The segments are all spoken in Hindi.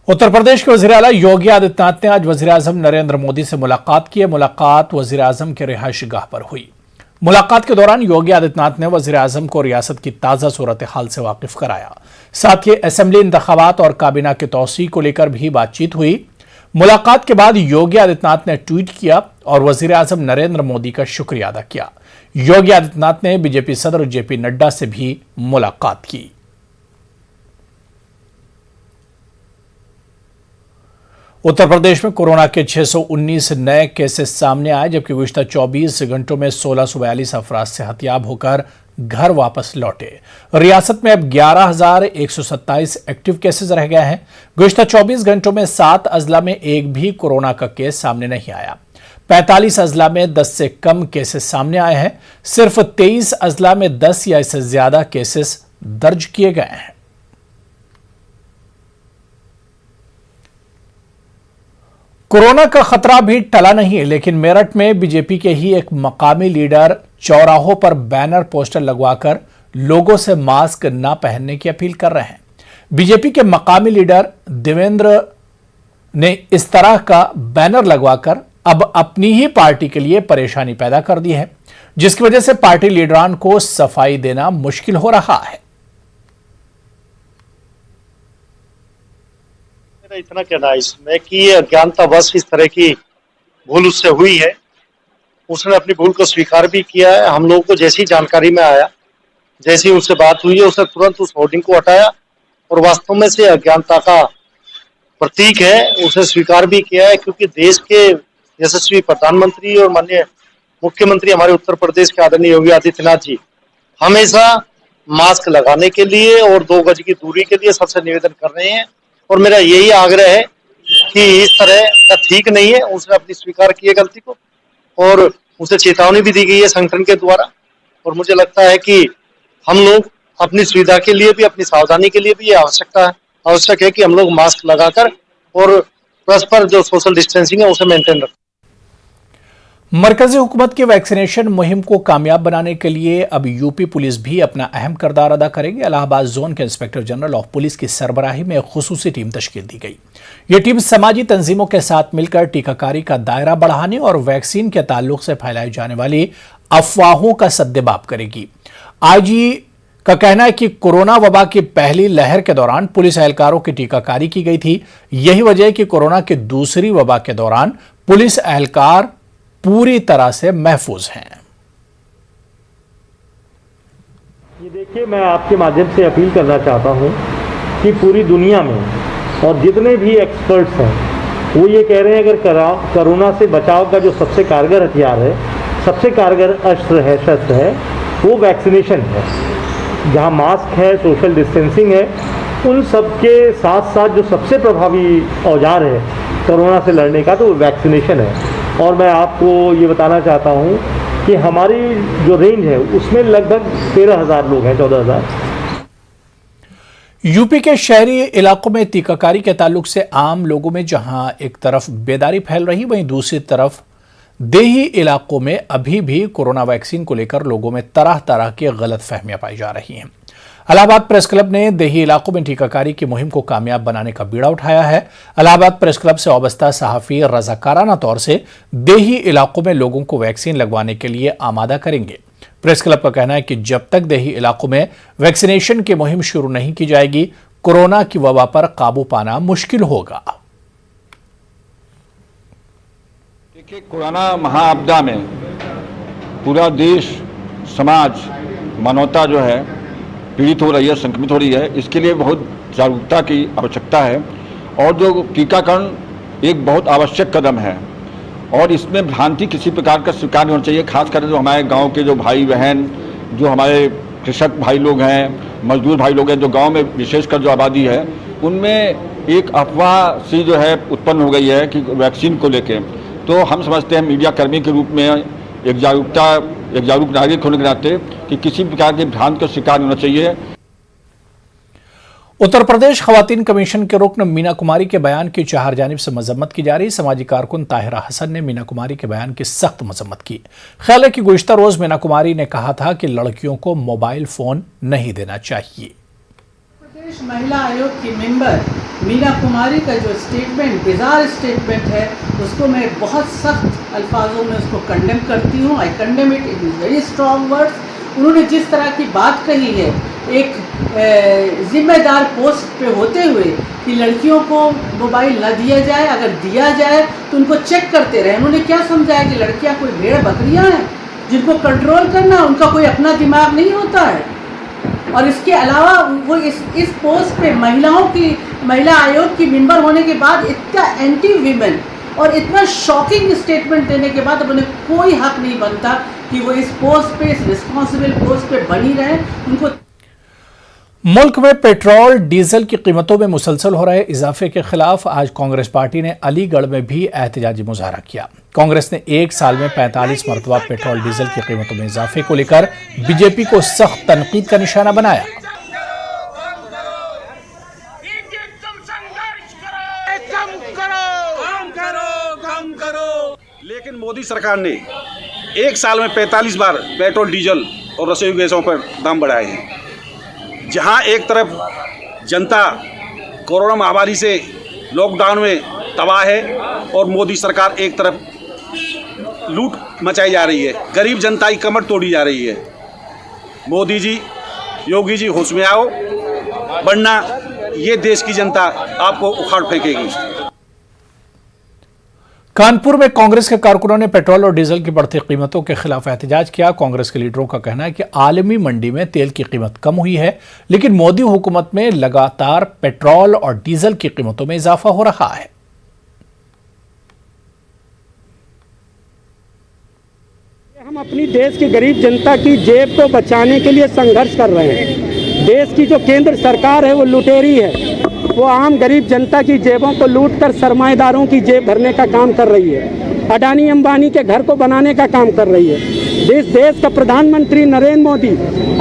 उत्तर प्रदेश के वज़ीर आला योगी आदित्यनाथ ने आज वज़ीर आज़म नरेंद्र मोदी से मुलाकात की। मुलाकात वज़ीर आज़म के रिहायशी गाह पर हुई। मुलाकात के दौरान योगी आदित्यनाथ ने वज़ीर आज़म को रियासत की ताज़ा सूरत हाल से वाकिफ कराया। साथ ही असेंबली इंतखाबात और काबीना की तौसीक को लेकर भी बातचीत हुई। मुलाकात के बाद योगी आदित्यनाथ ने ट्वीट किया और वज़ीर आज़म नरेंद्र मोदी का शुक्रिया अदा किया। योगी आदित्यनाथ ने बीजेपी सदर जेपी नड्डा से भी मुलाकात की। उत्तर प्रदेश में कोरोना के 619 नए केसेस सामने आए, जबकि गुज़िश्ता 24 घंटों में 1642 अफराद सेहतयाब होकर घर वापस लौटे। रियासत में अब 11,127 एक्टिव केसेस रह गए हैं। गुज़िश्ता 24 घंटों में 7 अजला में एक भी कोरोना का केस सामने नहीं आया। 45 अजला में 10 से कम केसेस सामने आए हैं। सिर्फ 23 अजला में 10 या इससे ज्यादा केसेस दर्ज किए गए हैं। कोरोना का खतरा भी टला नहीं, लेकिन मेरठ में बीजेपी के ही एक मकामी लीडर चौराहों पर बैनर पोस्टर लगवाकर लोगों से मास्क न पहनने की अपील कर रहे हैं। बीजेपी के मकामी लीडर देवेंद्र ने इस तरह का बैनर लगवाकर अब अपनी ही पार्टी के लिए परेशानी पैदा कर दी है, जिसकी वजह से पार्टी लीडरान को सफाई देना मुश्किल हो रहा है। इतना कहना है इसमें कि ये अज्ञानतावश इस तरह की भूल उससे हुई है। उसने अपनी भूल को स्वीकार भी किया है। हम लोगों को जैसी जानकारी में आया, जैसी उससे बात हुई है, उसने तुरंत उस होर्डिंग को हटाया और वास्तव में से अज्ञानता का प्रतीक है, उसे स्वीकार भी किया है। क्योंकि देश के यशस्वी प्रधानमंत्री और माननीय मुख्यमंत्री हमारे उत्तर प्रदेश के आदरणीय योगी आदित्यनाथ जी हमेशा मास्क लगाने के लिए और 2 गज की दूरी के लिए सबसे निवेदन कर रहे हैं। और मेरा यही आग्रह है कि इस तरह का ठीक नहीं है। उसने अपनी स्वीकार की है गलती को और उसे चेतावनी भी दी गई है संगठन के द्वारा। और मुझे लगता है कि हम लोग अपनी सुविधा के लिए भी, अपनी सावधानी के लिए भी ये आवश्यक है कि हम लोग मास्क लगाकर और परस्पर जो सोशल डिस्टेंसिंग है उसे मेंटेन रखें। मरकजी हुकूमत की वैक्सीनेशन मुहिम को कामयाब बनाने के लिए अब यूपी पुलिस भी अपना अहम किरदार अदा करेगी। इलाहाबाद जोन के इंस्पेक्टर जनरल ऑफ पुलिस की सरबराही में एक खुसूसी टीम तश्कील दी गई। यह टीम समाजी तंजीमों के साथ मिलकर टीकाकारी का दायरा बढ़ाने और वैक्सीन के ताल्लुक से फैलाई जाने वाली अफवाहों का सद्देबाब करेगी। आईजी का कहना है कि कोरोना वबा की पहली लहर के दौरान पुलिस एहलकारों की टीकाकारी की गई थी। यही वजह है कि कोरोना की दूसरी वबा के दौरान पुलिस एहलकार पूरी तरह से महफूज हैं। ये देखिए, मैं आपके माध्यम से अपील करना चाहता हूं कि पूरी दुनिया में और जितने भी एक्सपर्ट्स हैं वो ये कह रहे हैं अगर कोरोना से बचाव का जो सबसे कारगर हथियार है, सबसे कारगर शस्त्र है वो वैक्सीनेशन है। जहां मास्क है, सोशल डिस्टेंसिंग है, उन सब के साथ साथ जो सबसे प्रभावी औजार है कोरोना से लड़ने का तो वो वैक्सीनेशन है। और मैं आपको ये बताना चाहता हूँ कि हमारी जो रेंज है उसमें लगभग 13,000 लोग हैं, 14,000। यूपी के शहरी इलाकों में टीकाकारी के ताल्लुक से आम लोगों में जहां एक तरफ बेदारी फैल रही, वहीं दूसरी तरफ देही इलाकों में अभी भी कोरोना वैक्सीन को लेकर लोगों में तरह तरह की गलतफहमियां पाई जा रही हैं। इलाहाबाद प्रेस क्लब ने देही इलाकों में टीकाकारी की मुहिम को कामयाब बनाने का बीड़ा उठाया है। इलाहाबाद प्रेस क्लब से वाबस्ता सहाफी रजाकाराना तौर से देही इलाकों में लोगों को वैक्सीन लगवाने के लिए आमादा करेंगे। प्रेस क्लब का कहना है कि जब तक देही इलाकों में वैक्सीनेशन की मुहिम शुरू नहीं की जाएगी, कोरोना की वबा पर काबू पाना मुश्किल होगा। देखिए, कोरोना महाआपदा में पूरा देश, समाज, मानवता जो है पीड़ित हो रही है, संक्रमित हो रही है। इसके लिए बहुत जागरूकता की आवश्यकता है और जो टीकाकरण एक बहुत आवश्यक कदम है और इसमें भ्रांति किसी प्रकार का स्वीकार नहीं होना चाहिए। खासकर जो हमारे गांव के जो भाई बहन, जो हमारे कृषक भाई लोग हैं, मजदूर भाई लोग हैं, जो गांव में विशेषकर जो आबादी है, उनमें एक अफवाह सी जो है उत्पन्न हो गई है कि वैक्सीन को लेके। तो हम समझते हैं मीडिया कर्मी के रूप में एक जागरूक नागरिक होने के नाते कि किसी प्रकार की भ्रांति का शिकार नहीं होना चाहिए। उत्तर प्रदेश खवातीन कमीशन के रुकन मीना कुमारी के बयान की चार जानिब से मजम्मत की जा रही। समाजी कारकुन ताहिरा हसन ने मीना कुमारी के बयान की सख्त मजम्मत की। ख्याल है कि गुज़िश्ता रोज मीना कुमारी ने कहा था कि लड़कियों को मोबाइल फोन नहीं देना चाहिए। प्रदेश महिला आयोग की मेंबर मीना कुमारी का जो स्टेटमेंट, बिजार स्टेटमेंट है, उसको मैं बहुत सख्त अल्फाजों में उसको कंडेम करती हूँ। आई condemn it in very strong words. उन्होंने जिस तरह की बात कही है, एक जिम्मेदार पोस्ट पे होते हुए, कि लड़कियों को मोबाइल न दिया जाए, अगर दिया जाए तो उनको चेक करते रहे। उन्होंने क्या समझाया कि लड़कियां कोई भेड़ बकरियां हैं जिनको कंट्रोल करना, उनका कोई अपना दिमाग नहीं होता है। और इसके अलावा वो इस पोस्ट पे महिला आयोग की मेंबर होने के बाद इतना एंटी वीमेन और इतना शॉकिंग स्टेटमेंट देने के बाद अब उन्हें कोई हक नहीं बनता कि वो इस पोस्ट पे, इस रिस्पॉन्सिबल पोस्ट पे बनी रहे। उनको मुल्क में पेट्रोल डीजल की कीमतों में मुसलसल हो रहे इजाफे के खिलाफ आज कांग्रेस पार्टी ने अलीगढ़ में भी एहतजाजी मुजाहरा किया। कांग्रेस ने एक साल में 45 मरतबा पेट्रोल डीजल की कीमतों में इजाफे को लेकर बीजेपी को सख्त तनकीद का निशाना बनाया। लेकिन मोदी सरकार ने एक साल में 45 बार पेट्रोल, डीजल और रसोई गैसों पर दाम बढ़ाए हैं। जहां एक तरफ जनता कोरोना महामारी से लॉकडाउन में तबाह है और मोदी सरकार एक तरफ लूट मचाई जा रही है, गरीब जनता की कमर तोड़ी जा रही है। मोदी जी, योगी जी, होश में आओ, वरना ये देश की जनता आपको उखाड़ फेंकेगी। कानपुर में कांग्रेस के कारकुनों ने पेट्रोल और डीजल की बढ़ती कीमतों के खिलाफ एहतजाज किया। कांग्रेस के लीडरों का कहना है कि आलमी मंडी में तेल की कीमत कम हुई है, लेकिन मोदी हुकूमत में लगातार पेट्रोल और डीजल की कीमतों में इजाफा हो रहा है। हम अपनी देश की गरीब जनता की जेब को बचाने के लिए संघर्ष कर रहे हैं। देश की जो केंद्र सरकार है वो लुटेरी है, वो आम गरीब जनता की जेबों को लूटकर सरमाएदारों की जेब भरने का काम कर रही है। अडानी अंबानी के घर को बनाने का काम कर रही है। देश का प्रधानमंत्री नरेंद्र मोदी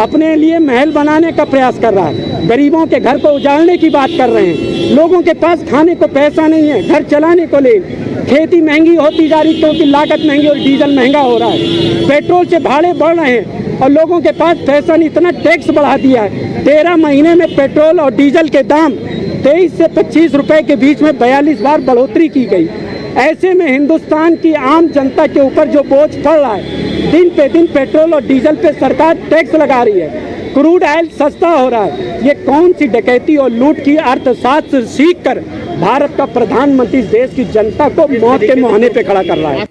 अपने लिए महल बनाने का प्रयास कर रहा है, गरीबों के घर को उजाड़ने की बात कर रहे हैं। लोगों के पास खाने को पैसा नहीं है, घर चलाने को ले, खेती महंगी होती जा रही क्योंकि लागत महंगी और डीजल महंगा हो रहा है, पेट्रोल से भाड़े बढ़ रहे हैं और लोगों के पास पैसा नहीं, इतना टैक्स बढ़ा दिया है। 13 महीने में पेट्रोल और डीजल के दाम 23 से 25 रुपए के बीच में 42 बार बढ़ोतरी की गई। ऐसे में हिंदुस्तान की आम जनता के ऊपर जो बोझ पड़ रहा है, दिन पे दिन पेट्रोल और डीजल पे सरकार टैक्स लगा रही है, क्रूड ऑयल सस्ता हो रहा है। ये कौन सी डकैती और लूट की अर्थशास्त्र सीखकर भारत का प्रधानमंत्री देश की जनता को मौत के मुहाने पे खड़ा कर रहा है।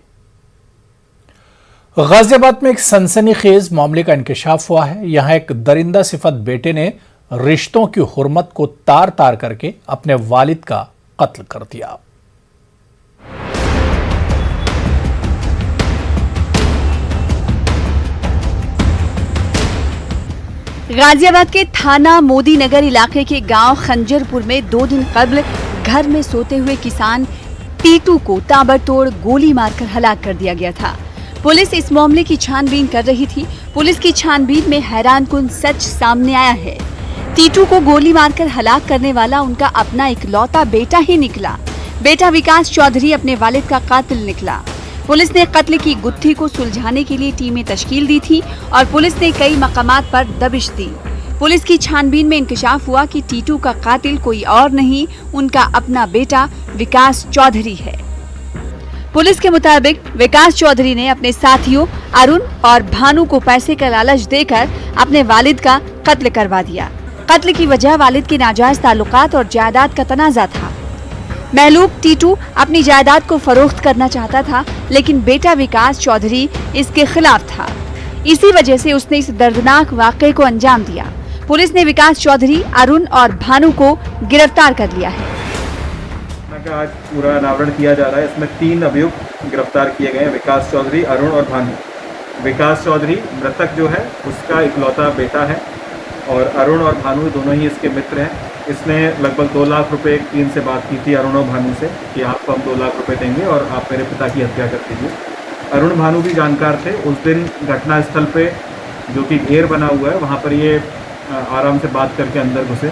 गाजियाबाद में एक सनसनीखेज मामले का इंकशाफ हुआ है। यहां एक दरिंदा सिफत बेटे ने रिश्तों की हुर्मत को तार तार करके अपने वालिद का कत्ल कर दिया। गाजियाबाद के थाना मोदी नगर इलाके के गांव खंजरपुर में 2 दिन कबल घर में सोते हुए किसान टीटू को ताबड़तोड़ गोली मारकर हलाक कर दिया गया था। पुलिस इस मामले की छानबीन कर रही थी। पुलिस की छानबीन में हैरानकुन सच सामने आया है। टीटू को गोली मारकर हलाक करने वाला उनका अपना इकलौता बेटा ही निकला। बेटा विकास चौधरी अपने वालिद का कातिल निकला। पुलिस ने कत्ल की गुत्थी को सुलझाने के लिए टीमें तश्कील दी थी और पुलिस ने कई मकामात पर दबिश दी। पुलिस की छानबीन में इंकशाफ हुआ कि टीटू का कातिल कोई और नहीं, उनका अपना बेटा विकास चौधरी है। पुलिस के मुताबिक विकास चौधरी ने अपने साथियों अरुण और भानु को पैसे का लालच देकर अपने वालिद का कत्ल करवा दिया। कत्ल की वजह वालिद के नाजायज ताल्लुकात और जायदाद का तनाजा था। महलूक टीटू अपनी जायदाद को फरोख्त करना चाहता था, लेकिन बेटा विकास चौधरी इसके खिलाफ था। इसी वजह से उसने इस दर्दनाक वाक़े को अंजाम दिया। पुलिस ने विकास चौधरी, अरुण और भानु को गिरफ्तार कर लिया है। आज पूरा अनावरण किया जा रहा है। इसमें 3 अभियुक्त गिरफ्तार किए गए हैं, विकास चौधरी, अरुण और भानु। विकास चौधरी मृतक जो है उसका इकलौता बेटा है और अरुण और भानु दोनों ही इसके मित्र हैं। इसने लगभग 2 लाख रुपए इनसे बात की थी अरुण और भानु से कि आपको हम 2 लाख रुपए देंगे और आप मेरे पिता की हत्या कर दीजिए। अरुण भानु भी जानकार थे। उस दिन घटना स्थल पे जो कि घेर बना हुआ है वहाँ पर ये आराम से बात करके अंदर घुसे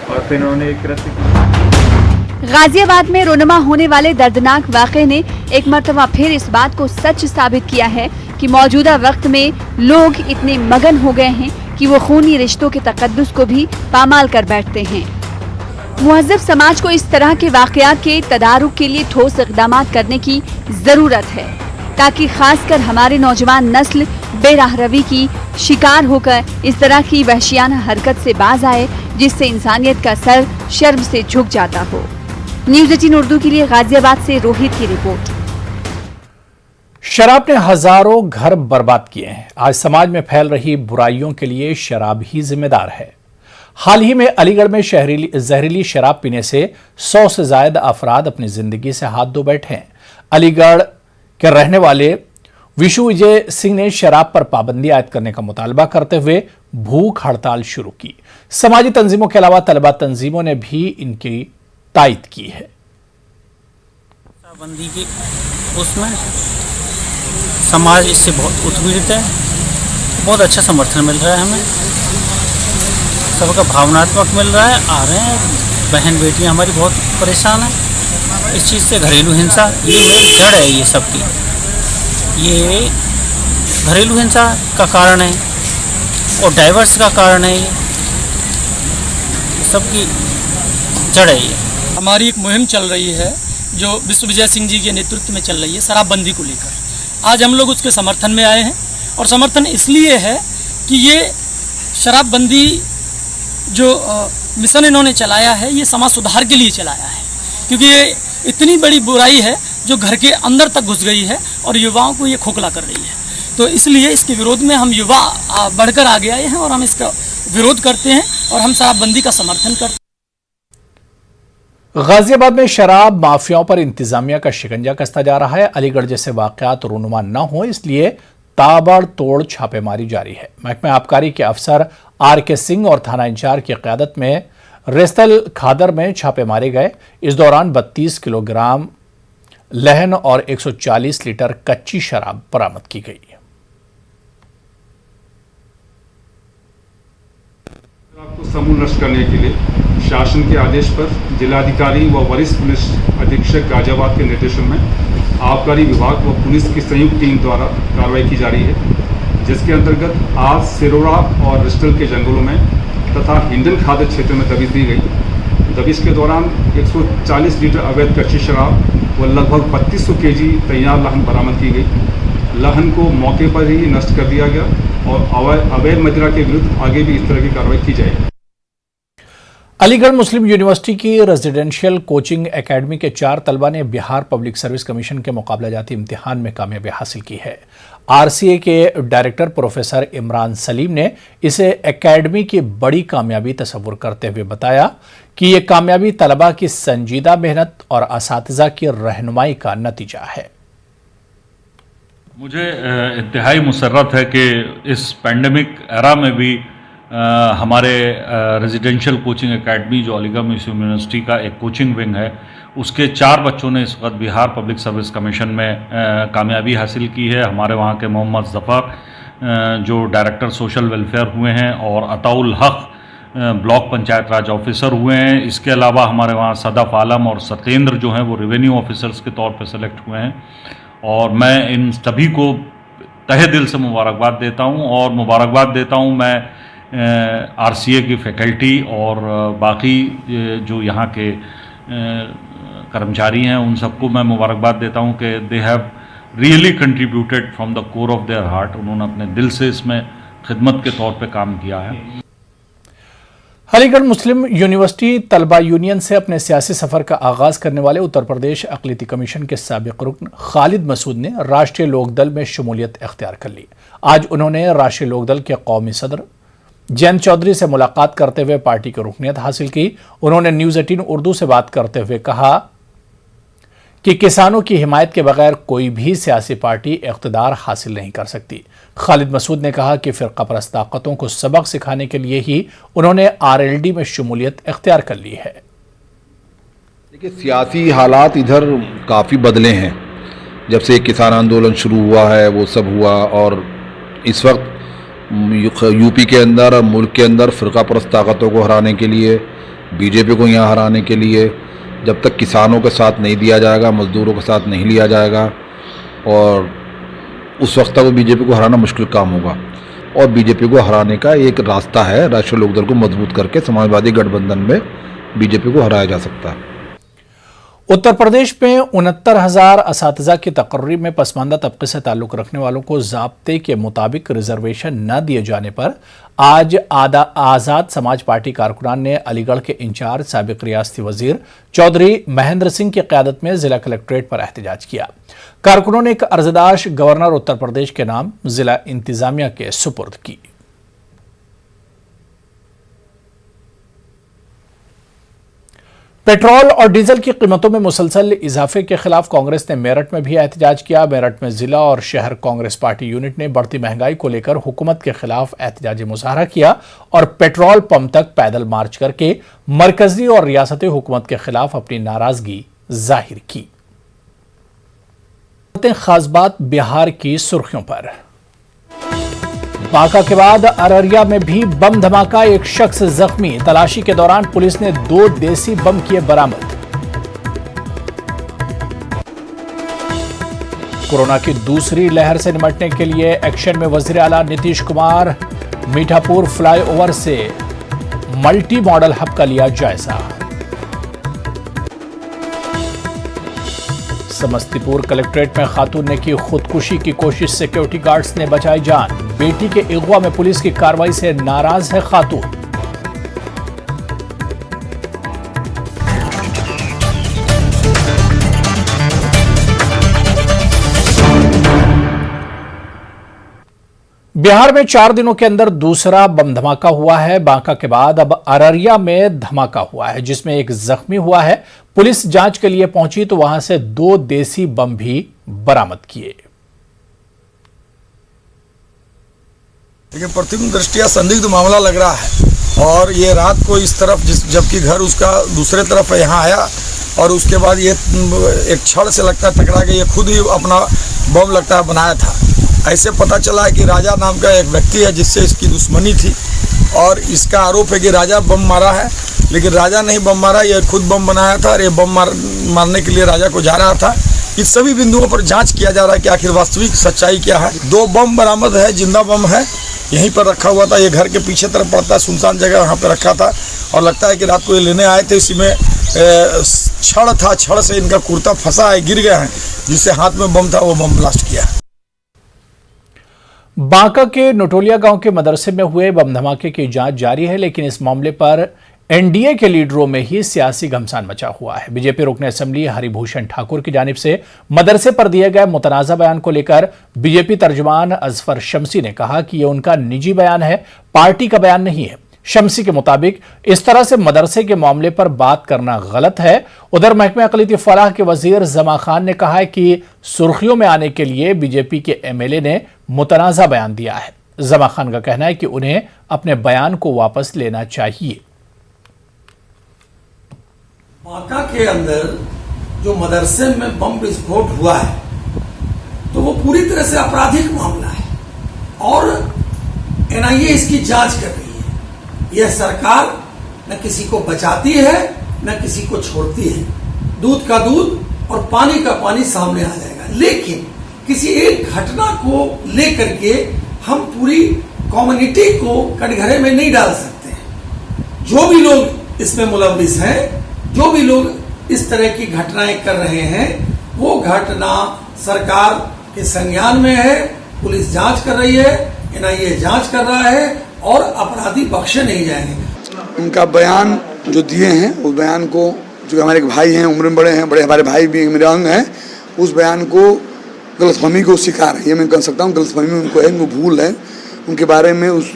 और फिर उन्होंने एक कृत्य किया। गाजियाबाद में रोनमा होने वाले दर्दनाक वाक़े ने एक मर्तबा फिर इस बात को सच साबित किया है कि मौजूदा वक्त में लोग इतने मगन हो गए हैं कि वो खूनी रिश्तों के तकद्दुस को भी पामाल कर बैठते हैं। मुहज़्ज़ब समाज को इस तरह के वाक़यात के तदारुक के लिए ठोस इक़दामात करने की ज़रूरत है, ताकि खासकर हमारे नौजवान नस्ल बेराह रवी की शिकार होकर इस तरह की वहशियाना हरकत से बाज आए, जिससे इंसानियत का सर शर्म से झुक जाता हो। न्यूज़ 18 उर्दू के लिए गाजियाबाद से रोहित की रिपोर्ट। शराब ने हजारों घर बर्बाद किए हैं। आज समाज में फैल रही बुराइयों के लिए शराब ही जिम्मेदार है। हाल ही में अलीगढ़ में जहरीली शराब पीने से 100 से ज्यादा अफराद अपनी जिंदगी से हाथ धो बैठे हैं। अलीगढ़ के रहने वाले विशु विजय सिंह ने शराब पर पाबंदी आयद करने का मुतालबा करते हुए भूख हड़ताल शुरू की। समाजी तंजीमों के अलावा तलबा तंजीमों ने भी इनकी तायद की है। शराबबंदी की उसमें समाज इससे बहुत उत्पीड़ित है, बहुत अच्छा समर्थन मिल रहा है, हमें सबका भावनात्मक मिल रहा है। आ रहे हैं बहन बेटियां हमारी बहुत परेशान हैं इस चीज़ से। घरेलू हिंसा ये मेन जड़ है, ये सबकी ये घरेलू हिंसा का कारण है और डाइवर्स का कारण है, ये सबकी जड़ है। ये हमारी एक मुहिम चल रही है जो विश्व विजय सिंह जी के नेतृत्व में चल रही है शराबबंदी को लेकर। आज हम लोग उसके समर्थन में आए हैं और समर्थन इसलिए है कि ये शराबबंदी जो मिशन इन्होंने चलाया है ये समाज सुधार के लिए चलाया है, क्योंकि ये इतनी बड़ी बुराई है जो घर के अंदर तक घुस गई है और युवाओं को ये खोखला कर रही है। तो इसलिए इसके विरोध में हम युवा बढ़कर आगे आए हैं और हम इसका विरोध करते हैं और हम शराबबंदी का समर्थन करते हैं। गाजियाबाद में शराब माफियाओं पर इंतजामिया का शिकंजा कसता जा रहा है। अलीगढ़ जैसे वाकयात रूनुमा न हो, इसलिए ताबड़तोड़ छापेमारी जारी है। महकमा आबकारी के अफसर RK सिंह और थाना इंचार्ज की क़यादत में रेस्तल खादर में छापे मारे गए। इस दौरान 32 किलोग्राम लहन और 140 लीटर कच्ची शराब बरामद की गई। को समूल नष्ट करने के लिए शासन के आदेश पर जिलाधिकारी व वरिष्ठ पुलिस अधीक्षक गाजियाबाद के निर्देशन में आबकारी विभाग व पुलिस की संयुक्त टीम द्वारा कार्रवाई की जा रही है, जिसके अंतर्गत आज सिरोड़ा और रिस्टल के जंगलों में तथा हिंडन खादर क्षेत्र में दबिश दी गई। दबिश के दौरान 140 लीटर अवैध कच्ची शराब व लगभग 3200 केजी तैयार लहन बरामद की गई। लहन को मौके पर ही नष्ट कर दिया गया और अवैध मदिरा के विरुद्ध आगे भी इस तरह की कार्रवाई की जाएगी। अलीगढ़ मुस्लिम यूनिवर्सिटी की रेजिडेंशियल कोचिंग एकेडमी के 4 तलबा ने बिहार पब्लिक सर्विस कमीशन के मुकाबला जाती इम्तिहान में कामयाबी हासिल की है। RCA के डायरेक्टर प्रोफेसर इमरान सलीम ने इसे एकेडमी की बड़ी कामयाबी तस्वुर करते हुए बताया कि ये कामयाबी तलबा की संजीदा मेहनत और असातिज़ा की रहनुमाई का नतीजा है। मुझे इंतहाई मुसर्रत है कि इस पैंडेमिक एरा में भी हमारे रेजिडेंशियल कोचिंग एकेडमी जो अलीगढ़ मुस्लिम यूनिवर्सिटी का एक कोचिंग विंग है, उसके 4 बच्चों ने इस वक्त बिहार पब्लिक सर्विस कमीशन में कामयाबी हासिल की है। हमारे वहाँ के मोहम्मद ज़फ़र जो डायरेक्टर सोशल वेलफेयर हुए हैं और अताउल हक ब्लॉक पंचायत राज ऑफिसर हुए हैं। इसके अलावा हमारे वहाँ सदफ़ आलम और सत्येंद्र जो हैं वो रेवेन्यू ऑफिसर्स के तौर पर सेलेक्ट हुए हैं। और मैं इन सभी को तहे दिल से मुबारकबाद देता हूँ और मुबारकबाद देता हूँ मैं RCA की फैकल्टी और बाकी जो यहाँ के कर्मचारी हैं उन सबको मैं मुबारकबाद देता हूँ कि they have really contributed from the core of their heart. उन्होंने अपने दिल से इसमें खिदमत के तौर पे काम किया है। अलीगढ़ मुस्लिम यूनिवर्सिटी तलबा यूनियन से अपने सियासी सफर का आगाज करने वाले उत्तर प्रदेश अक़लियती कमीशन के साबिक़ रुकन खालिद मसूद ने राष्ट्रीय लोकदल में शमूलियत इख्तियार कर ली। आज उन्होंने राष्ट्रीय लोकदल के कौमी सदर जयंत चौधरी से मुलाकात करते हुए पार्टी की रुकनीत हासिल की। उन्होंने न्यूज़ 18 उर्दू से बात करते हुए कहा कि किसानों की हिमायत के बगैर कोई भी सियासी पार्टी इक़्तिदार हासिल नहीं कर सकती। खालिद मसूद ने कहा कि फ़िरक़ा परस्त ताकतों को सबक सिखाने के लिए ही उन्होंने RLD में शमूलियत इख्तियार कर ली है। देखिए, सियासी हालात इधर काफ़ी बदले हैं। जब से किसान आंदोलन शुरू हुआ है वो सब हुआ और इस वक्त यूपी के अंदर मुल्क के अंदर फ़िरक़ा परस्त ताकतों को हराने के लिए, बीजेपी को यहाँ हराने के लिए जब तक किसानों के साथ नहीं दिया जाएगा, मज़दूरों के साथ नहीं लिया जाएगा और उस वक्त तक बीजेपी को हराना मुश्किल काम होगा। और बीजेपी को हराने का एक रास्ता है। राष्ट्रीय लोकदल को मजबूत करके समाजवादी गठबंधन में बीजेपी को हराया जा सकता है। उत्तर प्रदेश में 69,000 असातिज़ा की तकर्री में पसमानदा तबके से ताल्लुक़ रखने वालों को ज़ाब्ते के मुताबिक रिजर्वेशन न दिए जाने पर आज आज़ाद समाज पार्टी कारकुनान ने अलीगढ़ के इंचार्ज साबिक रियासती वजीर चौधरी महेंद्र सिंह की क़यादत में जिला कलेक्ट्रेट पर एहतजाज किया। कारकुनों ने एक अर्ज़दाश गवर्नर उत्तर प्रदेश के नाम जिला इंतजामिया के सुपुर्द की। पेट्रोल और डीजल की कीमतों में मुसलसल इजाफे के खिलाफ कांग्रेस ने मेरठ में भी एहतजाज किया। मेरठ में जिला और शहर कांग्रेस पार्टी यूनिट ने बढ़ती महंगाई को लेकर हुकूमत के खिलाफ एहतजाजी मुजाहरा किया और पेट्रोल पंप तक पैदल मार्च करके मरकजी और रियासती हुकूमत के खिलाफ अपनी नाराजगी जाहिर की। खास बात बिहार की सुर्खियों पर। बांका के बाद अररिया में भी बम धमाका, एक शख्स जख्मी। तलाशी के दौरान पुलिस ने 2 देसी बम किए बरामद। कोरोना की दूसरी लहर से निपटने के लिए एक्शन में वजीर आला नीतीश कुमार। मीठापुर फ्लाईओवर से मल्टी मॉडल हब का लिया जायजा। समस्तीपुर कलेक्ट्रेट में खातून ने की खुदकुशी की कोशिश, सिक्योरिटी गार्ड्स ने बचाई जान। बेटी के अगवा में पुलिस की कार्रवाई से नाराज है खातून। बिहार में 4 दिनों के अंदर दूसरा बम धमाका हुआ है। बांका के बाद अब अररिया में धमाका हुआ है जिसमें एक जख्मी हुआ है। पुलिस जांच के लिए पहुंची तो वहां से 2 देसी बम भी बरामद किए। लेकिन प्रथम दृष्टिया संदिग्ध मामला लग रहा है और ये रात को इस तरफ जबकि घर उसका दूसरे तरफ यहाँ आया और उसके बाद ये एक छड़ से लगता है टकरा के ये खुद ही अपना बम लगता है बनाया था। ऐसे पता चला है कि राजा नाम का एक व्यक्ति है जिससे इसकी दुश्मनी थी और इसका आरोप है कि राजा बम मारा है, लेकिन राजा नहीं बम मारा, ये खुद बम बनाया था और ये बम मारने के लिए राजा को जा रहा था। इस सभी बिंदुओं पर जांच किया जा रहा है कि आखिर वास्तविक सच्चाई क्या है। 2 बम बरामद है, जिंदा बम है, यहीं पर रखा हुआ था। ये घर के पीछे तरफ पड़ता है, सुनसान जगह वहाँ पर रखा था और लगता है कि रात को ये लेने आए थे। इसी में छड़ था, छड़ से इनका कुर्ता फंसा है, गिर गया है, जिससे हाथ में बम था वो बम ब्लास्ट किया। बांका के नटोलिया गांव के मदरसे में हुए बम धमाके की जांच जारी है, लेकिन इस मामले पर एनडीए के लीडरों में ही सियासी घमासान मचा हुआ है। बीजेपी रुकन असेंबली हरिभूषण ठाकुर की जानिब से मदरसे पर दिए गए मुतनाज़ा बयान को लेकर बीजेपी तर्जुमान अजफर शमसी ने कहा कि यह उनका निजी बयान है, पार्टी का बयान नहीं है। शमसी के मुताबिक इस तरह से मदरसे के मामले पर बात करना गलत है। उधर महकमे अक़लियती फलाह के वजीर जमा खान ने कहा है कि सुर्खियों में आने के लिए बीजेपी के एमएलए ने मुतनाज़ा बयान दिया है। जमा खान का कहना है कि उन्हें अपने बयान को वापस लेना चाहिए। बांका के अंदर जो मदरसे में बम विस्फोट हुआ है तो वो पूरी तरह से आपराधिक मामला है और एनआईए इसकी जांच कर रही है। यह सरकार न किसी को बचाती है न किसी को छोड़ती है। दूध का दूध और पानी का पानी सामने आ जाएगा, लेकिन किसी एक घटना को लेकर के हम पूरी कम्युनिटी को कटघरे में नहीं डाल सकते हैं। जो भी लोग इसमें मुलविस हैं, जो भी लोग इस तरह की घटनाएं कर रहे हैं, वो घटना सरकार के संज्ञान में है। पुलिस जांच कर रही है, एनआईए जांच कर रहा है और अपराधी बख्शे नहीं जाएंगे। उनका बयान जो दिए हैं उस बयान को, जो हमारे भाई हैं, उम्र में बड़े हैं, बड़े हमारे भाई भी मेरे अंग हैं, उस बयान को गलतफहमी को शिकार है, ये मैं कह सकता हूँ। गलतफहमी उनको है, उनको भूल है, उनके बारे में, उस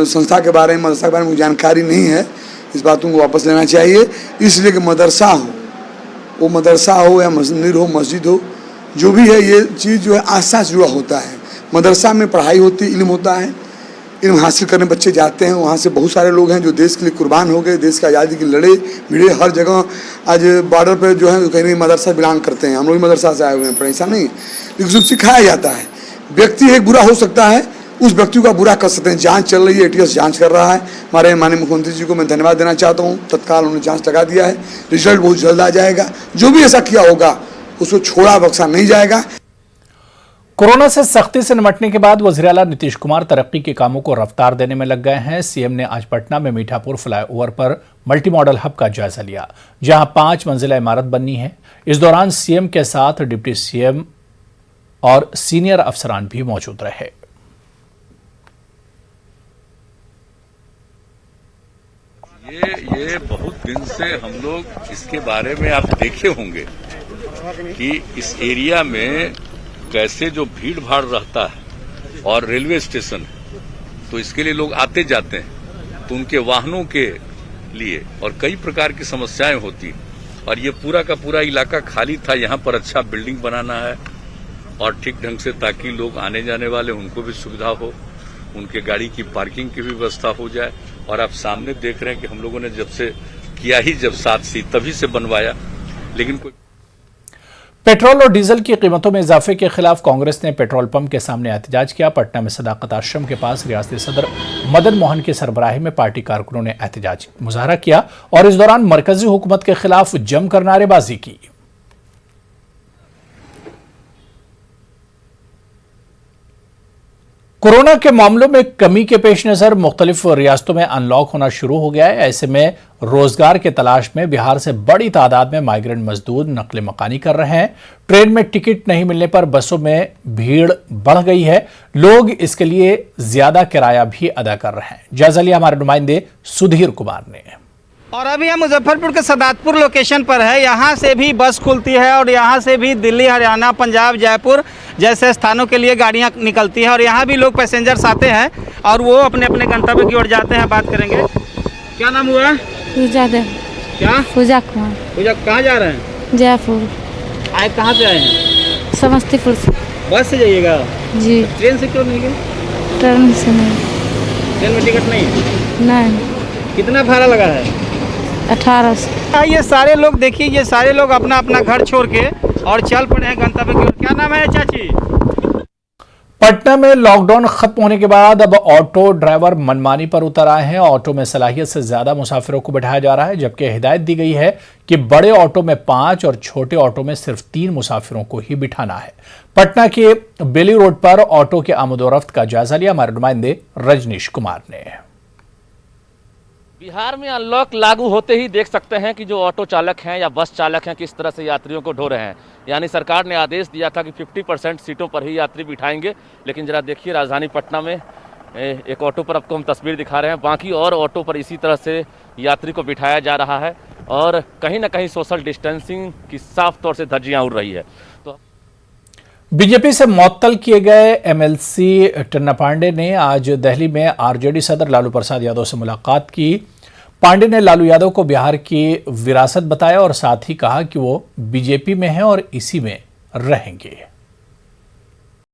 संस्था के बारे में, मदरसा के बारे में जानकारी नहीं है। इस बातों को वापस लेना चाहिए। इसलिए कि मदरसा हो, वो मदरसा हो या मंदिर हो, मस्जिद हो, जो भी है, ये चीज़ जो है आस्था से जुड़ा होता है। मदरसा में पढ़ाई होती, इल्म होता है, इल्म हासिल करने बच्चे जाते हैं। वहाँ से बहुत सारे लोग हैं जो देश के लिए कुर्बान हो गए, देश की आज़ादी के लड़े भिड़े। हर जगह आज बॉर्डर पर जो है कहीं ना मदरसा बिलोंग करते हैं। हम लोग मदरसा से आए हुए हैं, पर ऐसा नहीं, लेकिन उसमें सिखाया जाता है। व्यक्ति एक बुरा हो सकता है, उस व्यक्ति का बुरा कर सकते हैं। जांच चल रही है, एटीएस जांच कर रहा है। हमारे माननीय मुख्यमंत्री जी को मैं धन्यवाद देना चाहता हूँ, तत्काल उन्होंने जांच लगा दिया है। रिजल्ट बहुत जल्द आ जाएगा। जो भी ऐसा किया होगा उसको छोड़ा बख्शा नहीं जाएगा। कोरोना से सख्ती से निपटने के बाद वज़ीर आला नीतीश कुमार तरक्की के कामों को रफ्तार देने में लग गए हैं। सीएम ने आज पटना में मीठापुर फ्लाईओवर पर मल्टी मॉडल हब का जायजा लिया, जहां 5 मंजिला इमारत बननी है। इस दौरान सीएम के साथ डिप्टी सीएम और सीनियर अफसरान भी मौजूद रहे। ये बहुत दिन से हम लोग इसके बारे में आप देखे होंगे कि इस एरिया में कैसे जो भीड़ भाड़ रहता है और रेलवे स्टेशन है, तो इसके लिए लोग आते जाते हैं, तो उनके वाहनों के लिए और कई प्रकार की समस्याएं होती हैं। और ये पूरा का पूरा इलाका खाली था। यहाँ पर अच्छा बिल्डिंग बनाना है और ठीक ढंग से, ताकि लोग आने जाने वाले उनको भी सुविधा हो, उनके गाड़ी की पार्किंग की भी व्यवस्था हो जाए। और आप सामने देख रहे हैं कि हम लोगों ने जब से किया ही जब 7 सी तभी से बनवाया, लेकिन कोई पेट्रोल और डीजल की कीमतों में इजाफे के खिलाफ कांग्रेस ने पेट्रोल पंप के सामने एहतजाज किया। पटना में सदाकत आश्रम के पास रियासती सदर मदन मोहन की सरबराही में पार्टी कारकुनों ने एहतजाज मुजाहरा किया और इस दौरान मरकजी हुकूमत के खिलाफ जमकर नारेबाजी की। कोरोना के मामलों में कमी के पेश नजर मुख्तलिफ रियासतों में अनलॉक होना शुरू हो गया है। ऐसे में रोजगार के तलाश में बिहार से बड़ी तादाद में माइग्रेंट मजदूर नकल मकानी कर रहे हैं। ट्रेन में टिकट नहीं मिलने पर बसों में भीड़ बढ़ गई है। लोग इसके लिए ज्यादा किराया भी अदा कर रहे हैं। जायजा लिया हमारे नुमाइंदे सुधीर कुमार ने। और अभी हम मुजफ्फरपुर के सदातपुर लोकेशन पर है। यहाँ से भी बस खुलती है और यहाँ से भी दिल्ली, हरियाणा, पंजाब, जयपुर जैसे स्थानों के लिए गाड़ियाँ निकलती हैं और यहाँ भी लोग पैसेंजर्स आते हैं और वो अपने अपने गंतव्य की ओर जाते हैं। बात करेंगे। क्या नाम हुआ? पूजा देव। क्या? पूजा कुमार। पूजा, कहाँ जा रहे हैं? जयपुर। आए कहाँ से आए हैं? समस्तीपुर से। बस से जाइएगा? जी। ट्रेन से क्यों नहीं गए? ट्रेन से नहीं। ट्रेन में टिकट नहीं? नहीं। कितना भाड़ा लगा है? 1800। ये सारे लोग देखिए, ये सारे लोग अपना अपना घर छोड़ के और चल पड़े हैं गंतव्य की ओर। क्या नाम है चाची? पटना में लॉकडाउन खत्म होने के बाद अब ऑटो ड्राइवर मनमानी पर उतर आए हैं। ऑटो में सलाहियत से ज्यादा मुसाफिरों को बैठाया जा रहा है, जबकि हिदायत दी गई है कि बड़े ऑटो में 5 और छोटे ऑटो में सिर्फ 3 मुसाफिरों को ही बिठाना है। पटना के बेली रोड पर ऑटो के आमदोरफ्त का जायजा लिया हमारे नुमाइंदे रजनीश कुमार ने। बिहार में अनलॉक लागू होते ही देख सकते हैं कि जो ऑटो चालक हैं या बस चालक हैं किस तरह से यात्रियों को ढो रहे हैं। यानी सरकार ने आदेश दिया था कि 50% सीटों पर ही यात्री बिठाएंगे, लेकिन जरा देखिए राजधानी पटना में एक ऑटो पर आपको हम तस्वीर दिखा रहे हैं, बाकी और ऑटो पर इसी तरह से यात्री को बिठाया जा रहा है और कहीं ना कहीं सोशल डिस्टेंसिंग की साफ तौर से धज्जियां उड़ रही है। तो बीजेपी से मुअत्तल किए गए एमएलसी टन्ना पांडे ने आज दिल्ली में आरजेडी सदर लालू प्रसाद यादव से मुलाकात की। पांडे ने लालू यादव को बिहार की विरासत बताया और साथ ही कहा कि वो बीजेपी में हैं और इसी में रहेंगे।